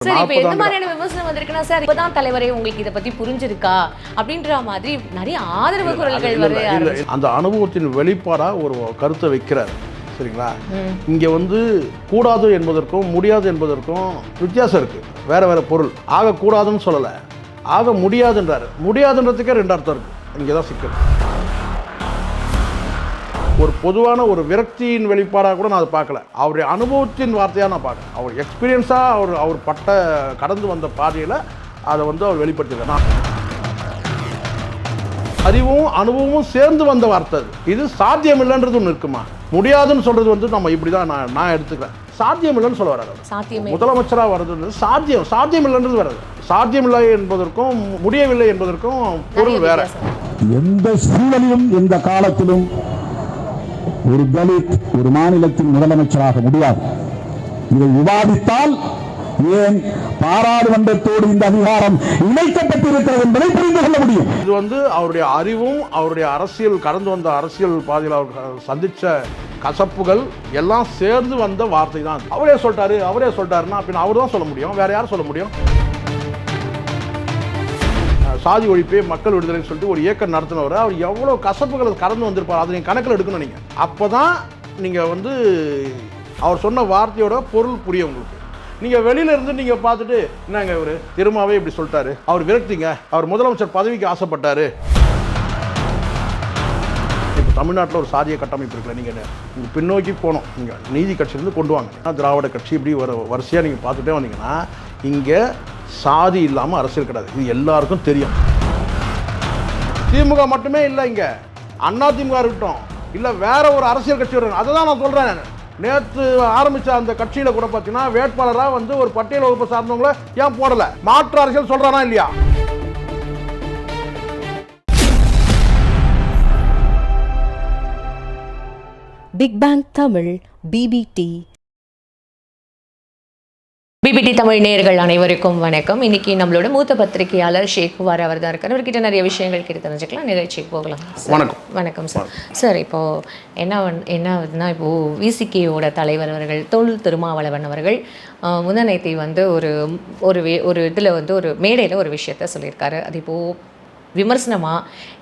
Sir இப்போ எந்த மாதிரியான விமர்சனம் வந்திருக்குன்னா சார் இப்பதான் தலைவரே உங்களுக்கு இதை பத்தி புரிஞ்சிருக்கா அப்படின்ற மாதிரி நிறைய ஆதரவு குரல்கள் வருது. அந்த அனுபவத்தின் வெளிப்பாடா ஒரு கருத்தை வைக்கிறார். சரிங்களா? இங்க வந்து கூடாது என்பதற்கும் முடியாது என்பதற்கும் வித்தியாசம் இருக்கு. வேற வேற பொருள். ஆக கூடாதுன்னு சொல்லலை, ஆக முடியாதுன்றாரு. முடியாதுன்றதுக்கே ரெண்டு அர்த்தம் இருக்கு. இங்கதான் சிக்கல். ஒரு பொதுவான ஒரு விரக்தியின் வெளிப்பாடாக கூட நான் அதை பார்க்கல. அவருடைய அனுபவத்தின் வார்த்தையாக நான் பார்க்குறேன். அவர் எக்ஸ்பீரியன்ஸாக அவர் பட்ட கடந்து வந்த பாதையில் அதை வந்து அவர் வெளிப்படுத்திருக்கார். நான் அறிவும் அனுபவமும் சேர்ந்து வந்த வார்த்தை அது. இது சாத்தியம் இல்லைன்றது ஒன்று இருக்குமா? முடியாதுன்னு சொல்கிறது வந்து நம்ம இப்படி தான் நான் எடுத்துக்கிறேன். சாத்தியம் இல்லைன்னு சொல்ல வராது. முதலமைச்சராக வர்றது சாத்தியம் இல்லைன்றது வராது. சாத்தியம் இல்லை என்பதற்கும் முடியவில்லை என்பதற்கும் பொருள் வேற. எந்த சூழலிலும் எந்த காலத்திலும் ஒரு தலித் ஒரு மாநிலத்தின் முதலமைச்சராக முடியாது. இதை விவாதித்தால் ஏன் பாராளுமன்றத்தோடு இந்த அதிகாரம் இணைக்கப்பட்டிருக்கிறது என்பதை புரிந்து கொள்ள முடியும். இது வந்து அவருடைய அறிவும் அவருடைய அரசியல் கடந்து வந்த அரசியல் பாதையில் அவர் சந்திச்ச கசப்புகள் எல்லாம் சேர்ந்து வந்த வார்த்தை தான். அவரே சொல்லிட்டாருன்னா அப்படின்னு அவர் தான் சொல்ல முடியும். வேற யாரும் சொல்ல முடியும்? சாதி ஒழிப்பே மக்கள் விடுதலைன்னு சொல்லிட்டு ஒரு இயக்கம் நடத்தினவர் அவர் எவ்வளோ கசப்புகளை கடந்து வந்திருப்பார். அதை நீங்கள் கணக்கில் எடுக்கணும். நீங்கள் அப்போ தான் நீங்கள் வந்து அவர் சொன்ன வார்த்தையோட பொருள் புரியும் உங்களுக்கு. நீங்கள் வெளியில இருந்து நீங்கள் பார்த்துட்டு என்னங்க இவர் திரும்பவே இப்படி சொல்லிட்டாரு, அவர் விரக்திங்க, அவர் முதலமைச்சர் பதவிக்கு ஆசைப்பட்டாரு. இப்போ தமிழ்நாட்டில் ஒரு சாதிய கட்டமைப்பு இருக்குல்ல, நீங்கள் பின்னோக்கி போனோம். நீங்கள் நீதி கட்சியிலேருந்து கொண்டு வாங்க, திராவிட கட்சி இப்படி வரிசையாக நீங்கள் பார்த்துட்டே வந்தீங்கன்னா இங்கே சாதி இல்லாமல் அரசியல் கிடையாது. இது எல்லாருக்கும் தெரியும். திமுக மட்டுமே இல்லை, இங்கே அண்ணா திமுக இருக்கட்டும், இல்லை வேற ஒரு அரசியல் கட்சி வரும். அதை தான் நான் சொல்கிறேன். நேற்று ஆரம்பித்த அந்த கட்சியில் கூட பார்த்தீங்கன்னா வேட்பாளராக வந்து ஒரு பட்டியல் வகுப்பு சார்ந்தவங்கள ஏன் போடலை? மாற்று அரசியல் சொல்கிறானா இல்லையா? பிக் பேங் தமிழ் பிபிடி தமிழ் நேயர்கள் அனைவருக்கும் வணக்கம். இன்னைக்கு நம்மளோட மூத்த பத்திரிகையாளர் ஷேக்குவார் அவர் தான் இருக்கார். அவர்கிட்ட நிறைய விஷயங்கள் கேட்டு தெரிஞ்சுக்கலாம். நிகழ்ச்சிக்கு போகலாம். வணக்கம் சார். சார் இப்போ என்ன ஆகுதுன்னா, இப்போது விசிகேயோட தலைவர் அவர்கள் தொல் திருமாவளவன் அவர்கள் முன்னநேத்தி வந்து ஒரு இதில் வந்து ஒரு மேடையில் ஒரு விஷயத்த சொல்லியிருக்காரு. அது இப்போது விமர்சனமா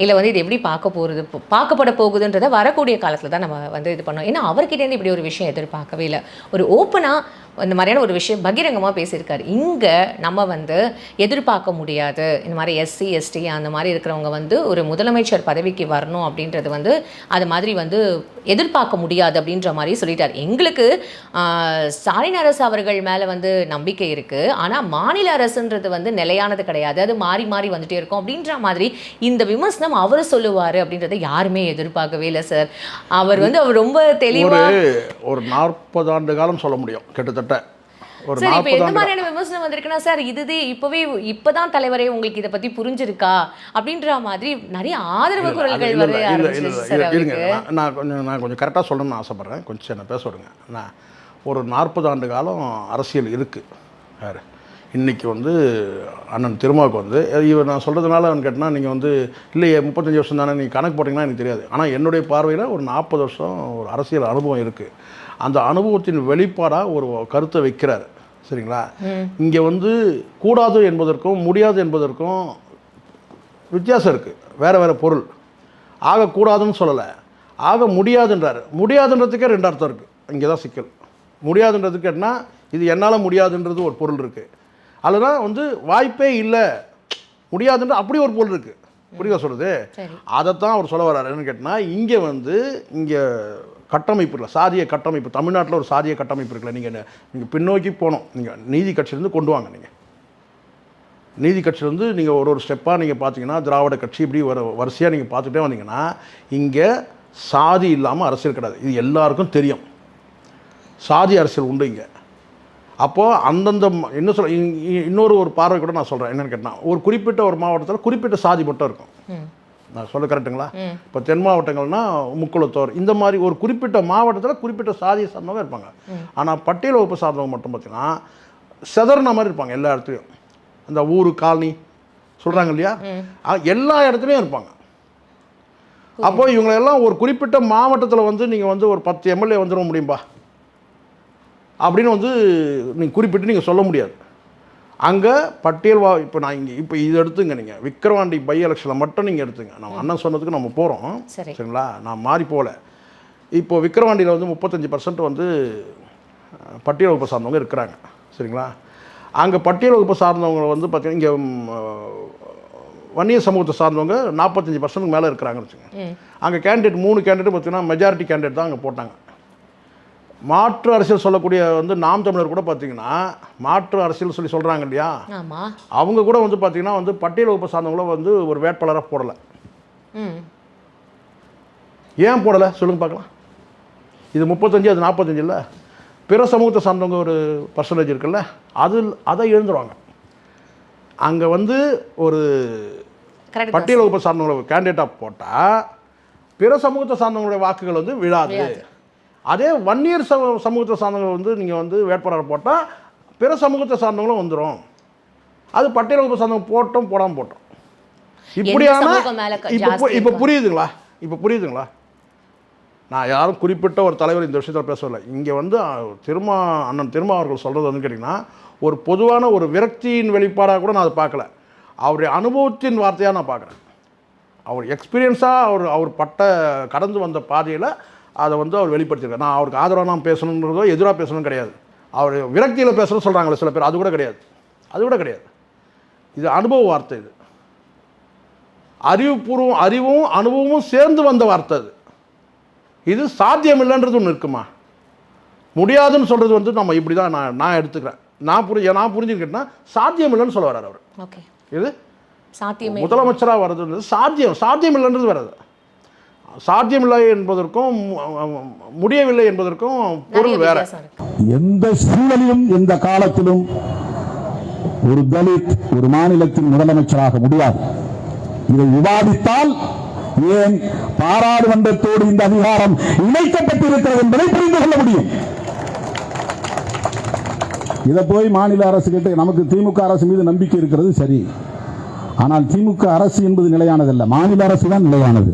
இல்லை வந்து இது எப்படி பார்க்கப்பட போகுதுன்றதை வரக்கூடிய காலத்தில் தான் நம்ம வந்து இது பண்ணோம். ஏன்னா அவர்கிட்டேருந்து இப்படி ஒரு விஷயம் எதிர்பார்க்கவே இல்லை. ஒரு ஓப்பனாக இந்த மாதிரியான ஒரு விஷயம் பகிரங்கமாக பேசியிருக்காரு. இங்கே நம்ம வந்து எதிர்பார்க்க முடியாது. இந்த மாதிரி எஸ்சி எஸ்டி அந்த மாதிரி இருக்கிறவங்க வந்து ஒரு முதலமைச்சர் பதவிக்கு வரணும் அப்படின்றது வந்து அது மாதிரி வந்து எதிர்பார்க்க முடியாது அப்படின்ற மாதிரி சொல்லிட்டார். எங்களுக்கு ஸ்டாலின் அரசு அவர்கள் மேலே வந்து நம்பிக்கை இருக்குது. ஆனால் மாநில அரசுன்றது வந்து நிலையானது கிடையாது, அது மாறி மாறி வந்துட்டே இருக்கும் அப்படின்ற மாதிரி இந்த விமர்சனம் அவர் சொல்லுவார் அப்படின்றத யாருமே எதிர்பார்க்கவே இல்லை சார். அவர் வந்து அவர் ரொம்ப தெளிவாக ஒரு 40 ஆண்டு காலம் சொல்ல முடியும் கிட்டத்தட்ட. சார் இப்போ எந்த மாதிரியான விமர்சனம் வந்திருக்குன்னா சார் இப்பதான் தலைவரே உங்களுக்கு இதை பத்தி புரிஞ்சிருக்கா அப்படின்ற மாதிரி நிறைய ஆதரவு குரல்கள் வருது. நான் கொஞ்சம் கரெக்டாக சொல்லணும்னு ஆசைப்பட்றேன். கொஞ்சம் என்ன பேச விடுங்க. நான் ஒரு 40 ஆண்டு காலம் அரசியல் இருக்குது. வேறு இன்றைக்கி வந்து அண்ணன் திருமாவுக்கு வந்து இவர் நான் சொல்கிறதுனால கேட்டால் நீங்கள் வந்து இல்லையே 35 வருஷம் தானே நீங்கள் கணக்கு போட்டிங்கன்னா எனக்கு தெரியாது. ஆனால் என்னுடைய பார்வையில் ஒரு 40 வருஷம் ஒரு அரசியல் அனுபவம் இருக்குது. அந்த அனுபவத்தின் வெளிப்பாடாக ஒரு கருத்தை வைக்கிறார். சரிங்களா? இங்கே வந்து கூடாது என்பதற்கும் முடியாது என்பதற்கும் வித்தியாசம் இருக்குது. வேறு வேறு பொருள். ஆக கூடாதுன்னு சொல்லலை, ஆக முடியாதுன்றாரு. முடியாதுன்றதுக்கே ரெண்டு அர்த்தம் இருக்குது. இங்கே தான் சிக்கல். முடியாதுன்றதுக்கு என்ன, இது என்னால் முடியாதுன்றது ஒரு பொருள் இருக்குது. அல்லனா வந்து வாய்ப்பே இல்லை முடியாதுன்ற அப்படி ஒரு பொருள் இருக்குது. புரியுதா சொல்கிறது? அதைத்தான் அவர் சொல்ல வர்றாரு. என்னன்னு கேட்டால் இங்கே கட்டமைப்பு இல்லை, சாதிய கட்டமைப்பு. தமிழ்நாட்டில் ஒரு சாதிய கட்டமைப்பு இருக்குல்ல, நீங்கள் பின்னோக்கி போனோம். நீங்கள் நீதி கட்சியிலேருந்து கொண்டு வாங்க. நீங்கள் நீதி கட்சியிலேருந்து நீங்கள் ஒரு ஸ்டெப்பாக நீங்கள் பார்த்தீங்கன்னா திராவிட கட்சி இப்படி வரிசையாக நீங்கள் பார்த்துட்டே வந்தீங்கன்னா இங்கே சாதி இல்லாமல் அரசியல் கிடையாது. இது எல்லாருக்கும் தெரியும். சாதி அரசியல் உண்டு இங்கே. அப்போது அந்தந்த என்ன சொல்ல இன்னொரு பார்வை கூட நான் சொல்கிறேன். என்னென்னு கேட்டால் ஒரு குறிப்பிட்ட ஒரு மாவட்டத்தில் குறிப்பிட்ட சாதி மட்டும் இருக்கும். நான் சொல்ல கரெக்டுங்களா? இப்போ தென் மாவட்டங்கள்னா முக்குளத்தோர் இந்த மாதிரி ஒரு குறிப்பிட்ட மாவட்டத்தில் குறிப்பிட்ட சாதியை சார்ந்தவங்க இருப்பாங்க. ஆனால் பட்டியல் வகுப்பு சார்ந்தவங்க மட்டும் பார்த்தீங்கன்னா செதறின மாதிரி இருப்பாங்க. எல்லா இடத்துலையும் அந்த ஊர் காலனி சொல்கிறாங்க இல்லையா, எல்லா இடத்துலையும் இருப்பாங்க. அப்போது இவங்களெல்லாம் ஒரு குறிப்பிட்ட மாவட்டத்தில் வந்து நீங்கள் வந்து ஒரு 10 எம்எல்ஏ வந்துட முடியும்பா அப்படின்னு வந்து நீங்கள் குறிப்பிட்டு நீங்கள் சொல்ல முடியாது. அங்கே பட்டியல் இப்போ நான் இங்கே இப்போ இது எடுத்துங்க, நீங்கள் விக்கிரவாண்டி பை எலெக்ஷனில் மட்டும் நீங்கள் எடுத்துங்க. நம்ம அண்ணன் சொன்னதுக்கு நம்ம போகிறோம் சரிங்களா, நான் மாறி போகல. இப்போது விக்கிரவாண்டியில் வந்து 35% வந்து பட்டியல் வகுப்பை சார்ந்தவங்க இருக்கிறாங்க சரிங்களா. அங்கே பட்டியல் வகுப்பை சார்ந்தவங்க வந்து பார்த்திங்கன்னா இங்கே வன்னிய சமூகத்தை சார்ந்தவங்க 45% மேலே இருக்கிறாங்கன்னு வச்சுக்கோங்க. அங்கே கேண்டிடேட் 3 கேண்டிடேட் பார்த்திங்கன்னா மெஜாரிட்டி கேண்டிடேட் தான் அங்கே போட்டாங்க. மாற்று அரசியல் சொல்லக்கூடிய வந்து நாம் தமிழர் கூட பார்த்தீங்கன்னா மாற்று அரசியல் சொல்லி சொல்கிறாங்க இல்லையா, அவங்க கூட வந்து பார்த்தீங்கன்னா வந்து பட்டியல் வகுப்பை சார்ந்தவங்களும் வந்து ஒரு வேட்பாளராக போடலை. ஏன் போடலை சொல்லுங்க பார்க்கலாம். இது 35 அது 45 இல்லை, பிற சமூகத்தை சார்ந்தவங்க ஒரு பர்சன்டேஜ் இருக்குல்ல, அதை எழுந்துருவாங்க. அங்கே வந்து ஒரு பட்டியல் வகுப்பை சார்ந்தவங்களை கேண்டிடேட்டாக போட்டால் பிற சமூகத்தை சார்ந்தவங்களுடைய வாக்குகள் வந்து விழாது. அதே வன்னியர் சமூகத்தை சார்ந்தவங்க வந்து நீங்கள் வந்து வேட்பாளர் போட்டால் பிற சமூகத்தை சார்ந்தவங்களும் வந்துடும். அது பட்டியல் வகுப்பு சார்ந்தவங்க போட்டோம் போடாமல் போட்டோம். இப்படியான இப்போ புரியுதுங்களா. நான் யாரும் குறிப்பிட்ட ஒரு தலைவர் இந்த விஷயத்தில் பேசவில்லை. இங்கே வந்து அண்ணன் திருமாவர்கள் சொல்கிறது வந்து கேட்டிங்கன்னா ஒரு பொதுவான ஒரு விரக்தியின் வெளிப்பாடாக கூட நான் அதை பார்க்கல, அவருடைய அனுபவத்தின் வார்த்தையாக நான் பார்க்குறேன். அவர் எக்ஸ்பீரியன்ஸாக அவர் கடந்து வந்த பாதையில் அதை வந்து அவர் வெளிப்படுத்தியிருக்கார். நான் அவருக்கு ஆதரவாக நான் பேசணுன்றதோ எதிராக பேசணும் கிடையாது. அவர் விரக்தியில் பேசணும்னு சொல்கிறாங்களே சில பேர், அது கூட கிடையாது. இது அனுபவ வார்த்தை. இது அறிவும் அனுபவமும் சேர்ந்து வந்த வார்த்தை. இது சாத்தியம் இல்லைன்றது ஒன்று இருக்குமா, முடியாதுன்னு சொல்கிறது வந்து நம்ம இப்படி தான் நான் எடுத்துக்கிறேன். நான் புரிஞ்சுக்கிட்டேன்னா சாத்தியம் இல்லைன்னு சொல்ல வர்றார் அவர். இது முதலமைச்சராக வர்றது சாத்தியம் இல்லைன்றது வர்றது. சாத்தியமில்லை என்பதற்கும் முடியவில்லை என்பதற்கும் பொருள் வேற. எந்த சூழலிலும் எந்த காலத்திலும் ஒரு தலித் ஒரு மாநிலத்தின் முதலமைச்சராக முடியாது. இதை விவாதித்தால் ஏன் பாராளுமன்றத்தோடு இந்த அதிகாரம் இணைக்கப்பட்டிருக்கிறது என்பதை புரிந்து கொள்ள முடியும். இதை போய் மாநில அரசு கிட்ட நமக்கு திமுக அரசு மீது நம்பிக்கை இருக்கிறது சரி, ஆனால் திமுக அரசு என்பது நிலையானதல்ல, மாநில அரசு தான் நிலையானது.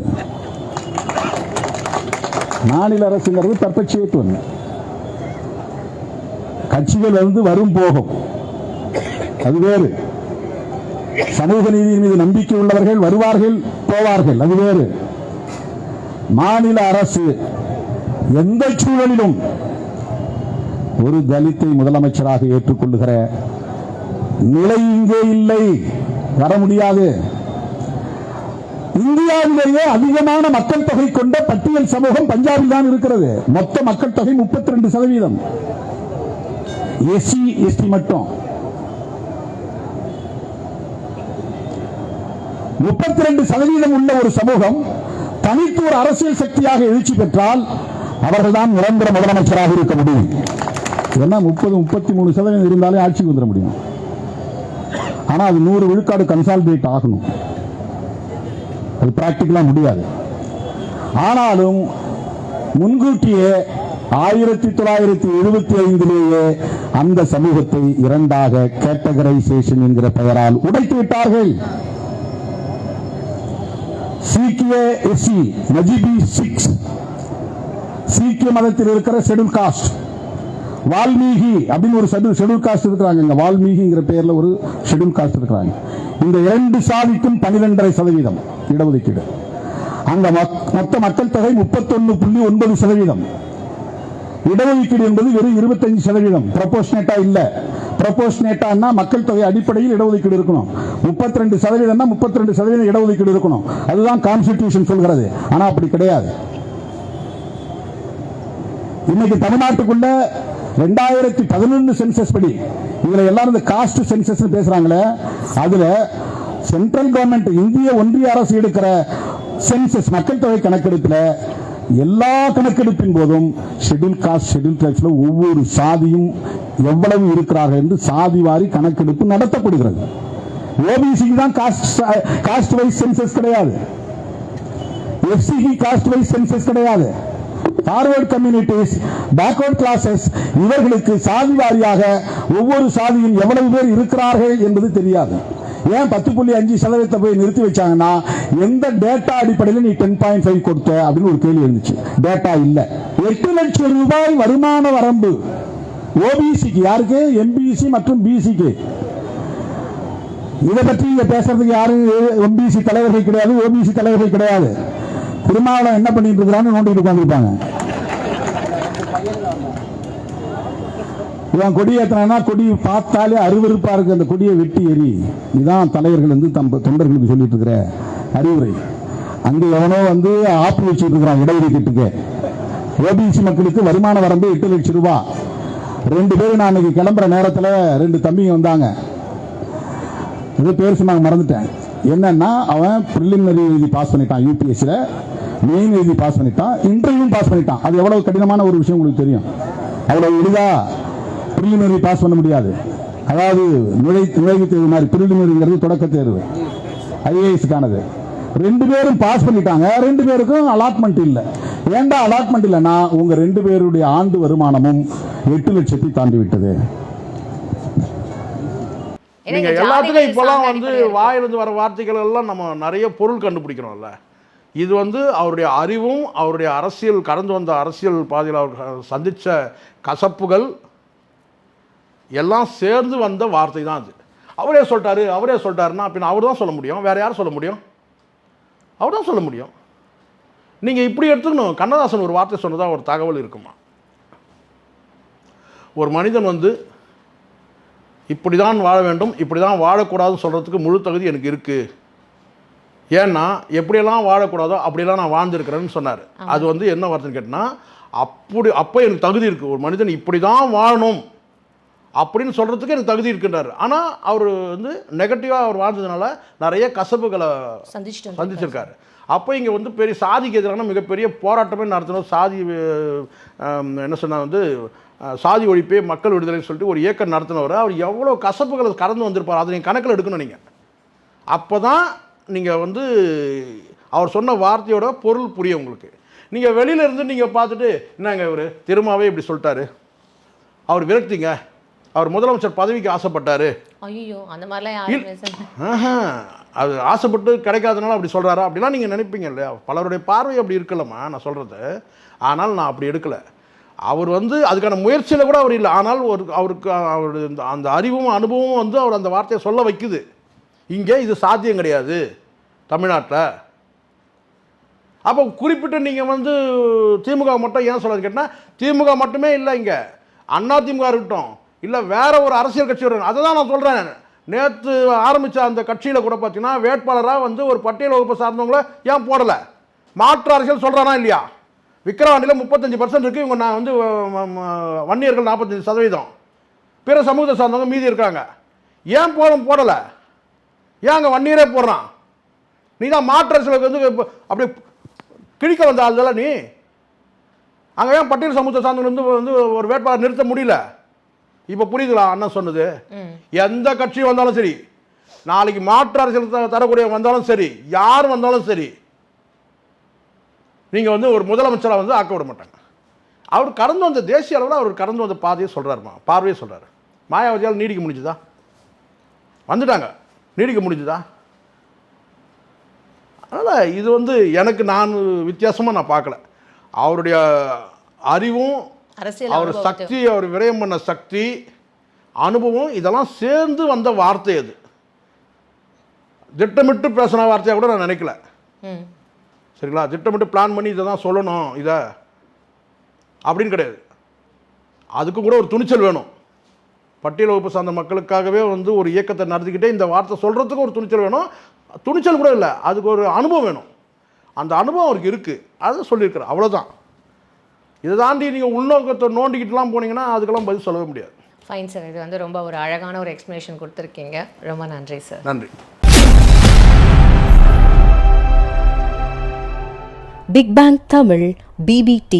மாநில அரசுங்கிறது பெர்பெச்சுவேட் ஒன்று. கட்சிகள் வந்து வரும் போகும், அது வேறு. சமூக நீதியின் மீது நம்பிக்கை உள்ளவர்கள் வருவார்கள் போவார்கள், அது வேறு. மாநில அரசு எந்த சூழலிலும் ஒரு தலித்தை முதலமைச்சராக ஏற்றுக்கொள்ளுகிற நிலை இங்கே இல்லை, வர முடியாது. இந்தியாவிலேயே அதிகமான மக்கள் தொகை கொண்ட பட்டியல் சமூகம் பஞ்சாபில் தான் இருக்கிறது. மொத்த மக்கள் தொகை 32%. எஸ்சி எஸ்டி மட்டும் 32% உள்ள ஒரு சமூகம் தனித்து ஒரு அரசியல் சக்தியாக எழுச்சி பெற்றால் அவர்கள்தான் நிரந்தர முதலமைச்சராக இருக்க முடியும். ஏன்னா 30-33% இருந்தாலே ஆட்சிக்கு வந்துட முடியும். ஆனால் அது 100 விழுக்காடு கன்சாலிடேட் ஆகணும், அது பிராக்டிகலா முடியாது. ஆனாலும் முன்கூட்டியே 1975 அந்த சமூகத்தை இரண்டாக கேட்டகரைசேஷன் என்கிற பெயரால் உடைத்து விட்டார்கள். சீக்கிய எஸ்சி நஜிபி 6 சீக்கிய மதத்தில் இருக்கிற ஷெட்யூல் காஸ்ட், வால்மீகி அப்படின்னு ஒரு ஷெட்யூல் காஸ்ட் இருக்கிறாங்க. வால்மீகிங்கிற பெயர்ல ஒரு ஷெட்யூல் காஸ்ட் இருக்கிறாங்க. இந்த 2 சாதிக்கும் 12.5% இடஒதுக்கீடு. அங்க மொத்த மக்கள் தொகை 31.9%. இடஒதுக்கீடு என்பது வெறும் 25%. ப்ரொபோர்ஷனேட்டா இல்ல. ப்ரொபோர்ஷனேட்டா மக்கள் தொகை அடிப்படையில் இடஒதுக்கீடு இருக்கணும். 32% 32% இடஒதுக்கீடு இருக்கணும். அதுதான் கான்ஸ்டிடியூஷன் சொல்கிறது. ஆனா அப்படி கிடையாது. இன்னைக்கு தமிழ்நாட்டுக்குள்ள 2011 சென்சஸ் படி, இதுல எல்லாரும் இந்த காஸ்ட் சென்சஸ் பேசுறாங்களே, அதுல சென்ட்ரல் கவர்மெண்ட் இந்திய ஒன்றிய அரசு எடுக்கிற சென்சஸ் மக்கள் தொகை கணக்கெடுப்பில் எல்லா கணக்கெடுப்பின் போதும் ஷெட்யூல் காஸ்ட் ஷெட்யூல் ட்ரைப்ஸ்ல ஒவ்வொரு சாதியும் எவ்வளவு இருக்கிறார்கள் என்று சாதி வாரி கணக்கெடுப்பு நடத்தப்படுகிறது. ஓபிசிக்கு தான் காஸ்ட் வைஸ் சென்சஸ் கிடையாது, எஃப்சிக்கு காஸ்ட் வைஸ் சென்சஸ் கிடையாது. ஃபார்வர்ட் கம்யூனிட்டிஸ், பேக்வர்ட் கிளாஸஸ், இவர்களுக்கு சாதி வாரியாக ஒவ்வொரு சாதியும் எவ்வளவு பேர் இருக்கிறார்கள் என்பது தெரியாது. ஏன் 10.5% போய் நிறுத்தி வச்சாங்கன்னா எந்த டேட்டா அடிப்படையில் நீ 10.5 கொடுத்த அப்படின்னு ஒரு கேள்வி இருந்துச்சு. டேட்டா இல்ல. 8 லட்சம் ரூபாய் வருமான வரம்பு ஓபிசிக்கு, யாருக்கு? எம்பிசி மற்றும் பிசிக்கு இதை பற்றி இங்க பேசுறதுக்கு யாரும் எம்பிசி தலைவர்கள் கிடையாது, ஓபிசி தலைவர்கள் கிடையாது. திருமாவளவன் என்ன பண்ணிட்டு இருக்கிறான்னு நோண்டிட்டு உட்காந்துருப்பாங்க. இவன் கொடி ஏற்றினா கொடி பார்த்தாலே அருவருப்பா இருக்கு, அந்த கொடியை வெட்டி எறி. இதுதான் தலைவர்கள் வந்து தொண்டர்களுக்கு சொல்லிட்டு இருக்கிற அறிவுரை. அங்க எவனோ வந்து ஆப்பு வச்சுட்டு இருக்கிறான் இடஒதுக்கீட்டுக்கு. ஓபிசி மக்களுக்கு வருமான வரம்பு 8 லட்சம் ரூபாய். 2 பேரும் நான் இன்னைக்கு கிளம்புற நேரத்தில் 2 தம்பிங்க வந்தாங்க. இது பேர் சொன்னாங்க, மறந்துட்டேன். என்னன்னா அவன் பிரிலிமினரி எழுதி பாஸ் பண்ணிட்டான், யூபிஎஸ்சில மெயின் எழுதி பாஸ் பண்ணிட்டான், இன்டர்வியூ பாஸ் பண்ணிட்டான். அது எவ்வளவு கடினமான ஒரு விஷயம் உங்களுக்கு தெரியும். அவ்வளவு எளிதா பிரிலிமினரி பாஸ் பண்ண முடியாது. அதாவது நுழைவுத் தேர்வு மாதிரி, பிரிலிமினரிங்கிறது தொடக்க தேர்வு, ஐஏஎஸ்க்கானது. 2 பேரும் பாஸ் பண்ணிட்டாங்க. 2 பேருக்கும் அலாட்மெண்ட் இல்லை. ஏண்டா அலாட்மெண்ட் இல்லைன்னா உங்க 2 பேருடைய ஆண்டு வருமானமும் 8 லட்சத்தை தாண்டி விட்டது. நீங்க எல்லாத்துக்கும் இப்பெல்லாம் வந்து வாயிலிருந்து வர வார்த்தைகள் எல்லாம் நம்ம நிறைய பொருள் கண்டுபிடிக்கிறோம்ல. இது வந்து அவருடைய அறிவும் அவருடைய அரசியல் கடந்து வந்த அரசியல் பாதையில் அவர் சந்தித்த கசப்புகள் எல்லாம் சேர்ந்து வந்த வார்த்தை தான் அது. அவரே சொல்லிட்டாருன்னா பின்ன அவர் தான் சொல்ல முடியும், வேற யார் சொல்ல முடியும்? அவர் தான் சொல்ல முடியும். நீங்கள் இப்படி எடுத்துக்கணும். கண்ணதாசன் ஒரு வார்த்தை சொன்னதாக ஒரு தகவல் இருக்குமா, ஒரு மனிதன் வந்து இப்படி தான் வாழ வேண்டும், இப்படி தான் வாழக்கூடாதுன்னு சொல்கிறதுக்கு முழு தகுதி எனக்கு இருக்குது. ஏன்னா எப்படியெல்லாம் வாழக்கூடாதோ அப்படியெல்லாம் நான் வாழ்ந்துருக்கிறேன்னு சொன்னார். அது வந்து என்ன வார்த்தைன்னு கேட்டால், அப்போ எனக்கு தகுதி இருக்குது, ஒரு மனிதன் இப்படி தான் வாழணும் அப்படின்னு சொல்கிறதுக்கு எனக்கு தகுதி இருக்குன்றார். ஆனால் அவர் வந்து நெகட்டிவாக அவர் வாழ்ந்ததுனால நிறைய கசப்புகளை சந்திச்சிருக்காரு. அப்போ இங்கே வந்து பெரிய சாதிக்கு எதிரான மிகப்பெரிய போராட்டமே நடத்தணும். சாதி என்ன சொன்னால் வந்து சாதி ஒழிப்பே மக்கள் விடுதலைன்னு சொல்லிட்டு ஒரு இயக்கம் நடத்தினவர். அவர் எவ்வளோ கசப்புகளை கடந்து வந்திருப்பார், அதை நீங்கள் கணக்கில் எடுக்கணும். நீங்கள் அப்போ தான் நீங்கள் வந்து அவர் சொன்ன வார்த்தையோட பொருள் புரியும் உங்களுக்கு. நீங்கள் வெளியில இருந்து நீங்கள் பார்த்துட்டு என்னங்க இவர் திரும்பவே இப்படி சொல்லிட்டாரு, அவர் விரக்திங்க, அவர் முதலமைச்சர் பதவிக்கு ஆசைப்பட்டாரு, ஐயோ அந்த மாதிரிலாம் அது ஆசைப்பட்டு கிடைக்காதனால அப்படி சொல்கிறாரா அப்படிலாம் நீங்கள் நினைப்பீங்க இல்லையா? பலருடைய பார்வை அப்படி இருக்கலம்மா நான் சொல்கிறது. ஆனால் நான் அப்படி எடுக்கலை. அவர் வந்து அதுக்கான முயற்சியில் கூட அவர் இல்லை. ஆனால் அவருக்கு அந்த அறிவும் அனுபவமும் வந்து அவர் அந்த வார்த்தையை சொல்ல வைக்குது. இங்கே இது சாத்தியம் கிடையாது தமிழ்நாட்டில். அப்போ குறிப்பிட்டு நீங்கள் வந்து திமுக மட்டும் ஏன் சொல்கிறது கேட்டால், திமுக மட்டுமே இல்லை, இங்கே அண்ணா திமுக இருக்கட்டும், இல்லை வேற ஒரு அரசியல் கட்சி வரும். அதை தான் நான் சொல்கிறேன். நேற்று ஆரம்பித்த அந்த கட்சியில் கூட பார்த்தீங்கன்னா வேட்பாளராக வந்து ஒரு பட்டியல் வகுப்பை சார்ந்தவங்கள ஏன் போடலை? மாற்று அரசியல் சொல்கிறானா இல்லையா? விக்கிரவாண்டியில் 35% இருக்குது. இவங்க நான் வந்து வன்னியர்கள் 45%, பிற சமூகத்தை சார்ந்தவங்க மீதி இருக்காங்க. ஏன் போடலை? ஏன் அங்கே வன்னியரே போடுறான்? நீ தான் மாற்று அரசியலுக்கு வந்து அப்படி கிழிக்க வந்த ஆள்தால நீ. அங்கே ஏன் பட்டியல் சமூகத்தை சார்ந்தவங்க வந்து ஒரு வேட்பாளர் நிறுத்த முடியல? இப்போ புரியுதுங்களா அண்ணன் சொன்னது? எந்த கட்சி வந்தாலும் சரி, நாளைக்கு மாற்று அரசியல் தரக்கூடிய வந்தாலும் சரி, யார் வந்தாலும் சரி, நீங்கள் வந்து ஒரு முதலமைச்சராக வந்து ஆக்க விட மாட்டாங்க. அவர் கடந்து வந்த தேசிய அளவில் அவர் கடந்து வந்த பாதையை சொல்கிறாருமா, பார்வையை சொல்கிறார். மாயாவதியால் நீடிக்க முடிஞ்சுதா? வந்துட்டாங்க, நீடிக்க முடிஞ்சுதா? அதனால் இது வந்து எனக்கு நான் வித்தியாசமாக நான் பார்க்கல. அவருடைய அறிவும் அவர் சக்தி, அவர் விரயம் பண்ண சக்தி, அனுபவம் இதெல்லாம் சேர்ந்து வந்த வார்த்தை. அது திட்டமிட்டு பேசின வார்த்தையாக கூட நான் நினைக்கல. சரிங்களா? திட்டமிட்டு பிளான் பண்ணி இதை தான் சொல்லணும் இதை அப்படின்னு கிடையாது. அதுக்கு கூட ஒரு துணிச்சல் வேணும். பட்டியல் வகுப்பு சார்ந்த மக்களுக்காகவே வந்து ஒரு இயக்கத்தை நடத்திக்கிட்டே இந்த வார்த்தை சொல்கிறதுக்கு ஒரு துணிச்சல் வேணும். துணிச்சல் கூட இல்லை, அதுக்கு ஒரு அனுபவம் வேணும். அந்த அனுபவம் அவருக்கு இருக்குது, அதை சொல்லியிருக்கிறார், அவ்வளோதான். இதை தாண்டி நீங்கள் உள்நோக்கத்தை நோண்டிக்கிட்டுலாம் போனீங்கன்னா அதுக்கெல்லாம் பதில் சொல்லவே முடியாது. ஃபைன் சார், இது வந்து ரொம்ப ஒரு அழகான ஒரு எக்ஸ்ப்ளனேஷன் கொடுத்துருக்கீங்க. ரொம்ப நன்றி சார். நன்றி. Big bang Tamil BBT